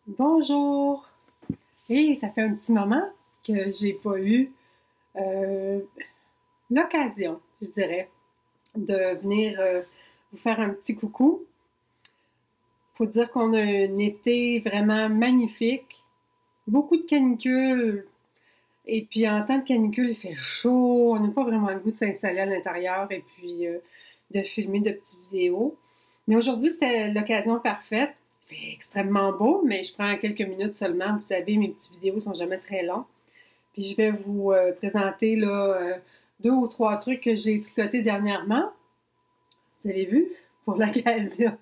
Bonjour! Et ça fait un petit moment que j'ai pas eu euh, l'occasion, je dirais, de venir vous faire un petit coucou. Faut dire qu'on a un été vraiment magnifique, beaucoup de canicules, et puis en temps de canicule, il fait chaud, on n'a pas vraiment le goût de s'installer à l'intérieur et puis de filmer de petites vidéos. Mais aujourd'hui, c'était l'occasion parfaite. Il fait extrêmement beau, mais je prends quelques minutes seulement. Vous savez, mes petites vidéos sont jamais très longues. Puis je vais vous présenter là, deux ou trois trucs que j'ai tricotés dernièrement. Vous avez vu, pour l'occasion,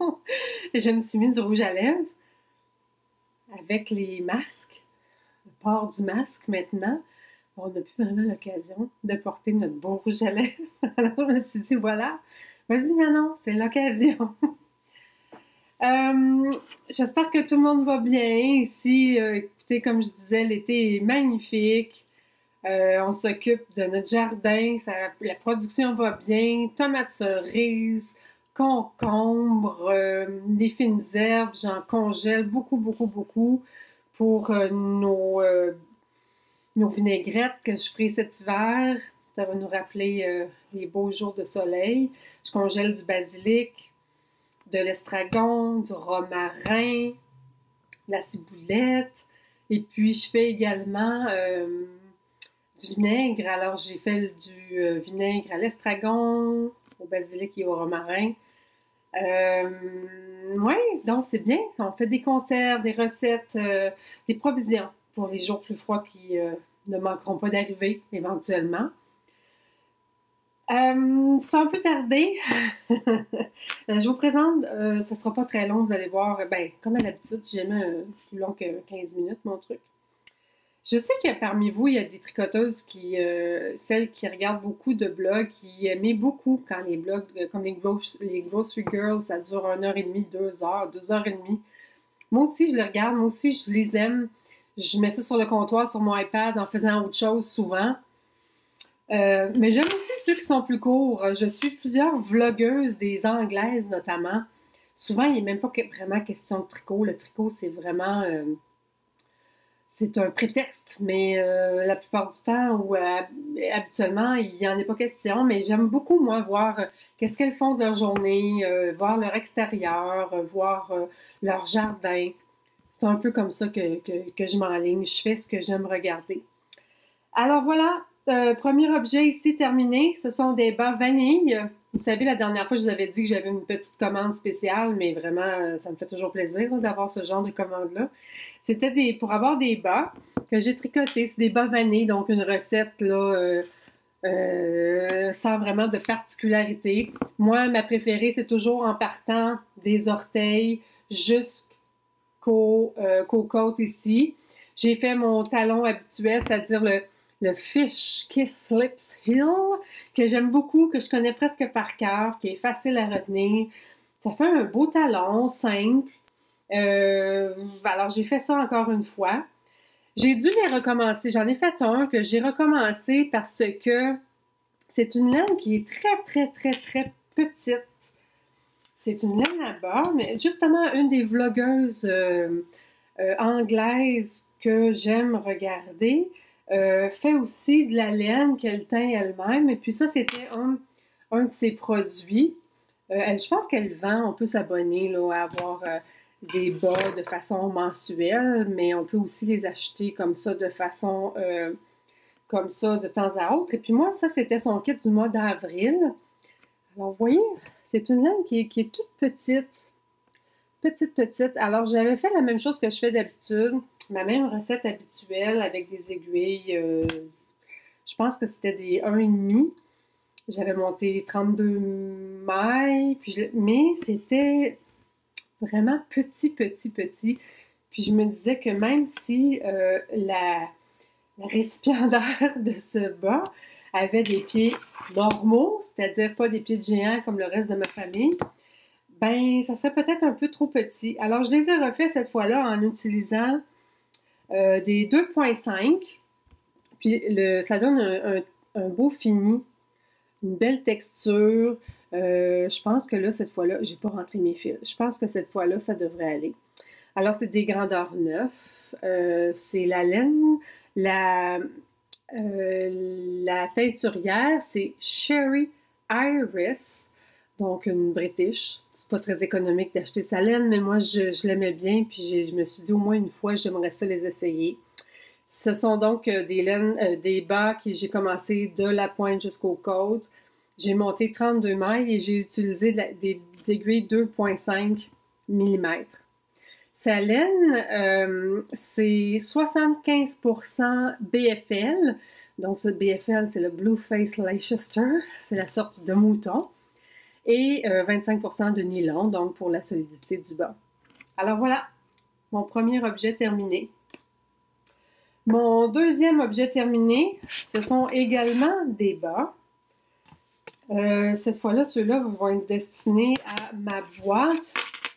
je me suis mis du rouge à lèvres avec les masques, le port du masque maintenant. On n'a plus vraiment l'occasion de porter notre beau rouge à lèvres. Alors je me suis dit, voilà, vas-y Manon, c'est l'occasion. Euh, J'espère que tout le monde va bien ici. Écoutez, comme je disais, l'été est magnifique. On s'occupe de notre jardin, la production va bien, tomates cerises, concombres, des fines herbes, j'en congèle beaucoup, beaucoup, beaucoup pour nos vinaigrettes que je ferai cet hiver. Ça va nous rappeler les beaux jours de soleil. Je congèle du basilic, de l'estragon, du romarin, de la ciboulette. Et puis, je fais également du vinaigre. Alors, j'ai fait du vinaigre à l'estragon, au basilic et au romarin. Oui, donc c'est bien. On fait des conserves, des recettes, des provisions pour les jours plus froids qui ne manqueront pas d'arriver éventuellement. Ça a un peu tardé. Je vous présente, ça ne sera pas très long, vous allez voir. Ben, comme à l'habitude, j'ai jamais plus long que 15 minutes, mon truc. Je sais qu'il y a parmi vous, il y a des tricoteuses celles qui regardent beaucoup de blogs, qui aimaient beaucoup quand les blogs, comme les Grocery Girls, ça dure 1h30, 2h, 2h30. Moi aussi, je les regarde, moi aussi, je les aime. Je mets ça sur le comptoir, sur mon iPad, en faisant autre chose souvent. Mais j'aime aussi ceux qui sont plus courts. Je suis plusieurs vlogueuses, des anglaises notamment. Souvent, il n'est même pas vraiment question de tricot. Le tricot, c'est vraiment... c'est un prétexte, mais la plupart du temps, ou habituellement, il n'y en a pas question. Mais j'aime beaucoup, moi, voir qu'est-ce qu'elles font de leur journée, voir leur extérieur, voir leur jardin. C'est un peu comme ça que je m'enligne. Je fais ce que j'aime regarder. Alors voilà, premier objet ici terminé. Ce sont des bas vanille. Vous savez, la dernière fois, je vous avais dit que j'avais une petite commande spéciale, mais vraiment, ça me fait toujours plaisir d'avoir ce genre de commande-là. C'était pour avoir des bas que j'ai tricotés. C'est des bas vanille, donc une recette là, sans vraiment de particularité. Moi, ma préférée, c'est toujours en partant des orteils jusqu'aux côtes ici. J'ai fait mon talon habituel, c'est-à-dire le Fish Kiss Lips Hill, que j'aime beaucoup, que je connais presque par cœur, qui est facile à retenir. Ça fait un beau talon, simple. Alors, j'ai fait ça encore une fois. J'ai dû les recommencer. J'en ai fait un que j'ai recommencé parce que c'est une laine qui est très, très, très, très petite. C'est une laine à bord, mais justement, une des vlogueuses anglaises que j'aime regarder fait aussi de la laine qu'elle teint elle-même. Et puis ça, c'était un de ses produits. Je pense qu'elle vend, on peut s'abonner là, à avoir des bas de façon mensuelle, mais on peut aussi les acheter comme ça de façon comme ça de temps à autre. Et puis moi, ça, c'était son kit du mois d'avril. Alors, vous voyez, c'est une laine qui est toute petite. Petite, petite. Alors, j'avais fait la même chose que je fais d'habitude. Ma même recette habituelle avec des aiguilles. Je pense que c'était des 1,5. J'avais monté 32 mailles. Mais c'était vraiment petit, petit, petit. Puis je me disais que même si la récipiendaire de ce bas avait des pieds normaux, c'est-à-dire pas des pieds de géant comme le reste de ma famille, ben, ça serait peut-être un peu trop petit. Alors, je les ai refaits cette fois-là en utilisant des 2,5. Puis, ça donne un beau fini, une belle texture. Je pense que là, cette fois-là, j'ai pas rentré mes fils. Je pense que cette fois-là, ça devrait aller. Alors, c'est des grandeurs 9. C'est la laine, la teinturière, c'est Sherry Iris, donc une British. C'est pas très économique d'acheter sa laine, mais moi, je l'aimais bien, puis je me suis dit au moins une fois, j'aimerais ça les essayer. Ce sont donc des laines, des bas que j'ai commencé de la pointe jusqu'au côte. J'ai monté 32 mailles et j'ai utilisé des aiguilles 2,5 mm. Sa laine, c'est 75% BFL. Donc, ce BFL, c'est le Blueface Leicester. C'est la sorte de mouton. Et 25% de nylon, donc pour la solidité du bas. Alors voilà, mon premier objet terminé. Mon deuxième objet terminé, ce sont également des bas. Cette fois-là, ceux-là vont être destinés à ma boîte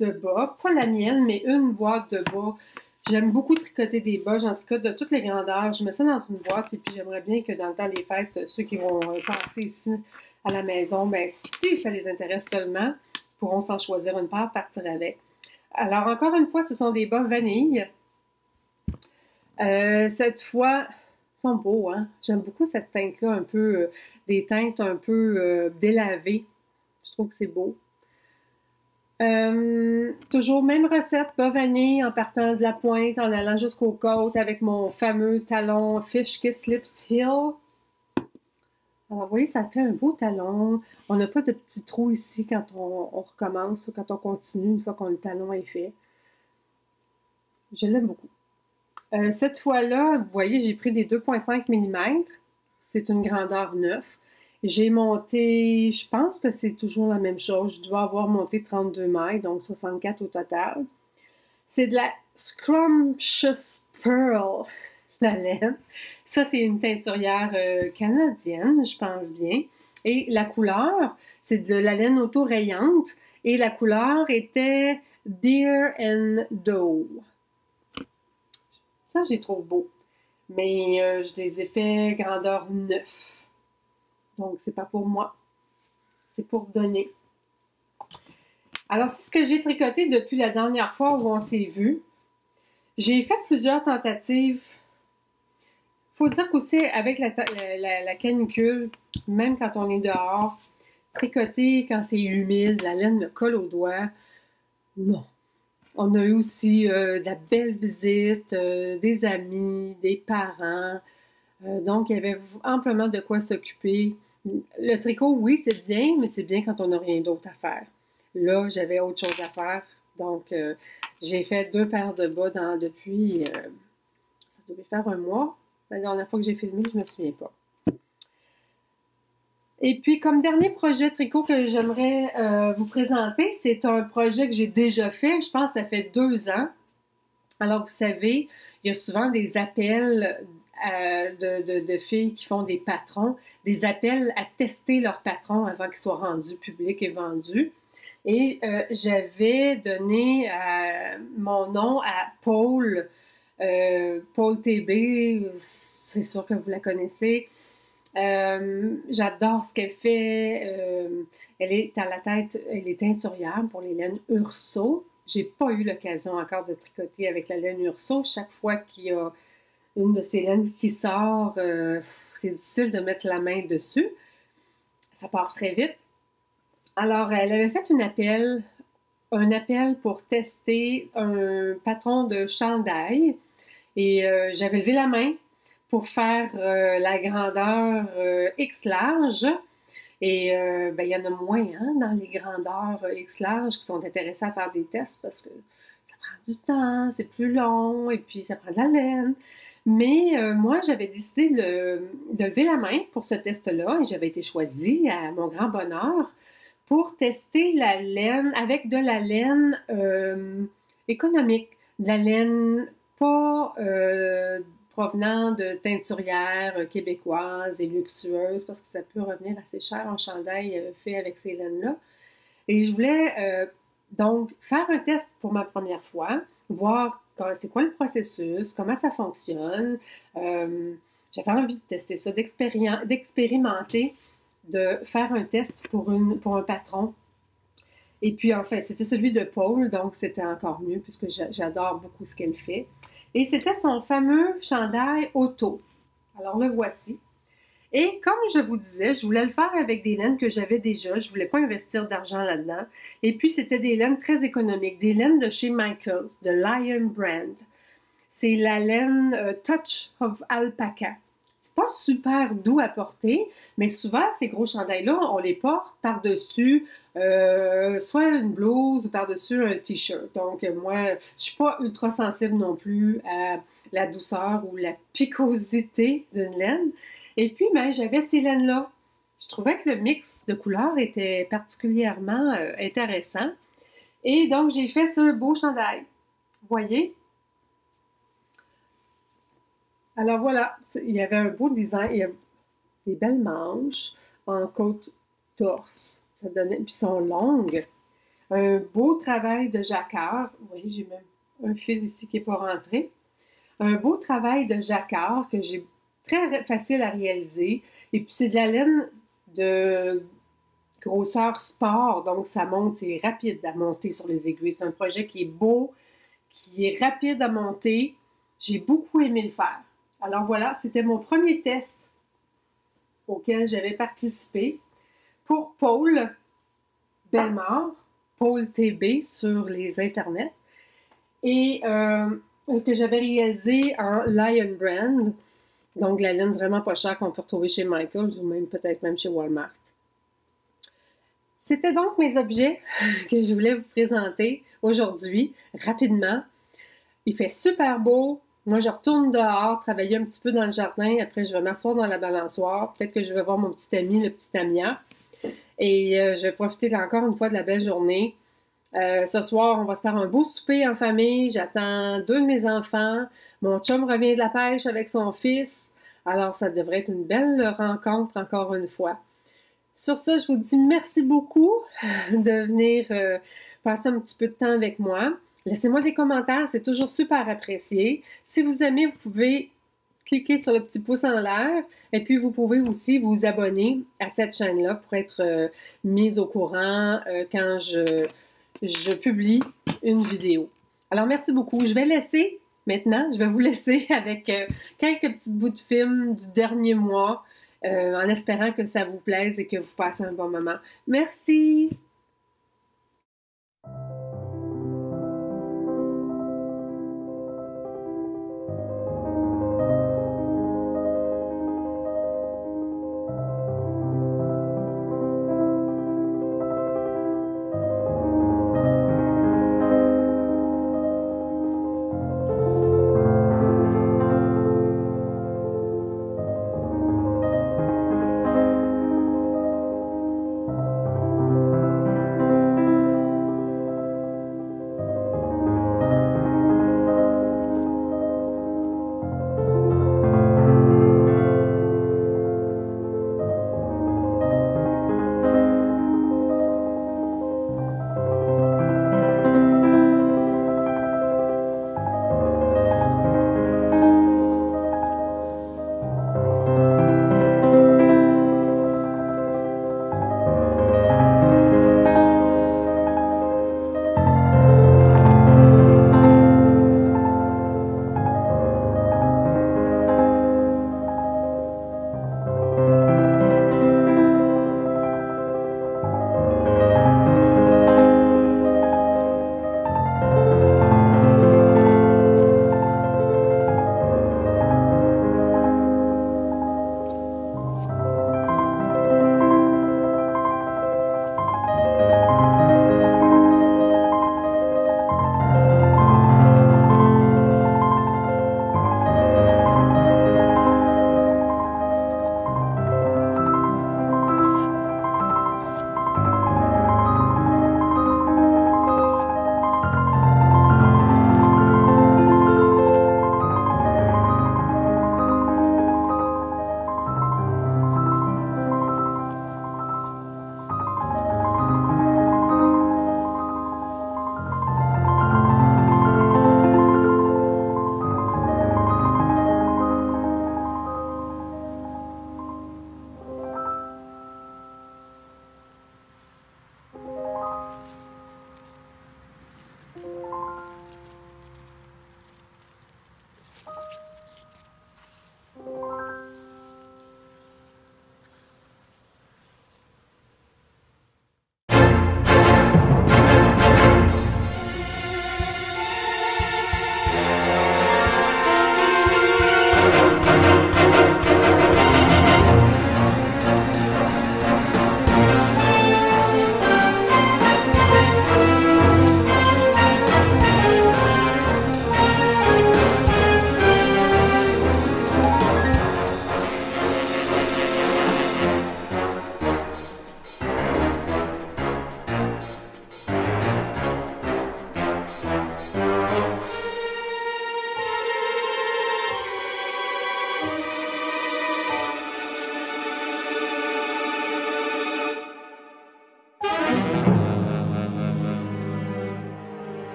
de bas. Pas la mienne, mais une boîte de bas. J'aime beaucoup tricoter des bas. J'en tricote de toutes les grandeurs. Je mets ça dans une boîte et puis j'aimerais bien que dans le temps des fêtes, ceux qui vont passer ici à la maison, ben, si ça les intéresse seulement, pourront s'en choisir une paire, partir avec. Alors, encore une fois, ce sont des bas vanille. Cette fois, ils sont beaux, hein? J'aime beaucoup cette teinte-là, un peu, des teintes un peu délavées. Je trouve que c'est beau. Toujours même recette, bas vanille, en partant de la pointe, en allant jusqu'aux côtes, avec mon fameux talon Fish Kiss Lips Heel. Alors, vous voyez, ça fait un beau talon. On n'a pas de petits trous ici quand on recommence ou quand on continue une fois que le talon est fait. Je l'aime beaucoup. Cette fois-là, vous voyez, j'ai pris des 2,5 mm. C'est une grandeur 9. J'ai monté, je pense que c'est toujours la même chose. Je dois avoir monté 32 mailles, donc 64 au total. C'est de la Scrumptious Pearl, la laine. Ça, c'est une teinturière canadienne, je pense bien. Et la couleur, c'est de la laine auto-rayante. Et la couleur était Deer and Doe. Ça, je les trouve beaux. Mais je les ai fait grandeur 9. Donc, c'est pas pour moi. C'est pour donner. Alors, c'est ce que j'ai tricoté depuis la dernière fois où on s'est vu. J'ai fait plusieurs tentatives. Il faut dire qu'aussi, avec la canicule, même quand on est dehors, tricoter quand c'est humide, la laine me colle aux doigts. Non. On a eu aussi de la belle visite, des amis, des parents. Donc, il y avait amplement de quoi s'occuper. Le tricot, oui, c'est bien, mais c'est bien quand on n'a rien d'autre à faire. Là, j'avais autre chose à faire. Donc, j'ai fait 2 paires de bas depuis, ça devait faire un mois. La dernière fois que j'ai filmé, je ne me souviens pas. Et puis, comme dernier projet tricot que j'aimerais vous présenter, c'est un projet que j'ai déjà fait. Je pense que ça fait 2 ans. Alors, vous savez, il y a souvent des appels de filles qui font des patrons, des appels à tester leurs patrons avant qu'ils soient rendus publics et vendus. Et j'avais donné mon nom à Paul TB, c'est sûr que vous la connaissez. J'adore ce qu'elle fait. Elle est à la tête, elle est teinturière pour les laines Urso. J'ai pas eu l'occasion encore de tricoter avec la laine Urso. Chaque fois qu'il y a une de ces laines qui sort, c'est difficile de mettre la main dessus. Ça part très vite. Alors, elle avait fait un appel pour tester un patron de chandail. Et j'avais levé la main pour faire la grandeur X large. Et ben, il y en a moins hein, dans les grandeurs X large qui sont intéressés à faire des tests parce que ça prend du temps, c'est plus long et puis ça prend de la laine. Mais moi, j'avais décidé de lever la main pour ce test-là et j'avais été choisie à mon grand bonheur pour tester la laine avec de la laine économique, de la laine pas provenant de teinturières québécoises et luxueuses parce que ça peut revenir assez cher en chandail fait avec ces laines-là. Et je voulais donc faire un test pour ma première fois, voir c'est quoi le processus, comment ça fonctionne. J'avais envie de tester ça, d'expérimenter, de faire un test pour un patron. Et puis, enfin, c'était celui de Paul, donc c'était encore mieux puisque j'adore beaucoup ce qu'elle fait. Et c'était son fameux chandail auto. Alors, le voici. Et comme je vous disais, je voulais le faire avec des laines que j'avais déjà. Je voulais pas investir d'argent là-dedans. Et puis, c'était des laines très économiques, des laines de chez Michaels, de Lion Brand. C'est la laine Touch of Alpaca. C'est pas super doux à porter, mais souvent, ces gros chandails-là, on les porte par-dessus soit une blouse ou par-dessus un t-shirt. Donc, moi, je suis pas ultra sensible non plus à la douceur ou la picosité d'une laine. Et puis, ben, j'avais ces laines-là. Je trouvais que le mix de couleurs était particulièrement intéressant. Et donc, j'ai fait ce beau chandail. Vous voyez? Alors voilà, il y avait un beau design, il y a des belles manches en côte torse. Ça donnait, puis sont longues. Un beau travail de jacquard. Vous voyez, j'ai même un fil ici qui n'est pas rentré. Un beau travail de jacquard que j'ai très facile à réaliser. Et puis c'est de la laine de grosseur sport, donc ça monte, c'est rapide à monter sur les aiguilles. C'est un projet qui est beau, qui est rapide à monter. J'ai beaucoup aimé le faire. Alors voilà, c'était mon premier test auquel j'avais participé pour Paul Bellemare, Paul TB sur les internets, et que j'avais réalisé en Lion Brand, donc la laine vraiment pas chère qu'on peut retrouver chez Michaels ou même peut-être même chez Walmart. C'était donc mes objets que je voulais vous présenter aujourd'hui, rapidement. Il fait super beau. Moi, je retourne dehors, travailler un petit peu dans le jardin. Après, je vais m'asseoir dans la balançoire. Peut-être que je vais voir mon petit ami, le petit Amia. Et je vais profiter encore une fois de la belle journée. Ce soir, on va se faire un beau souper en famille. J'attends 2 de mes enfants. Mon chum revient de la pêche avec son fils. Alors, ça devrait être une belle rencontre encore une fois. Sur ça, je vous dis merci beaucoup de venir passer un petit peu de temps avec moi. Laissez-moi des commentaires, c'est toujours super apprécié. Si vous aimez, vous pouvez cliquer sur le petit pouce en l'air et puis vous pouvez aussi vous abonner à cette chaîne-là pour être mise au courant quand je publie une vidéo. Alors, merci beaucoup. Je vais laisser maintenant, je vais vous laisser avec quelques petits bouts de film du dernier mois en espérant que ça vous plaise et que vous passez un bon moment. Merci!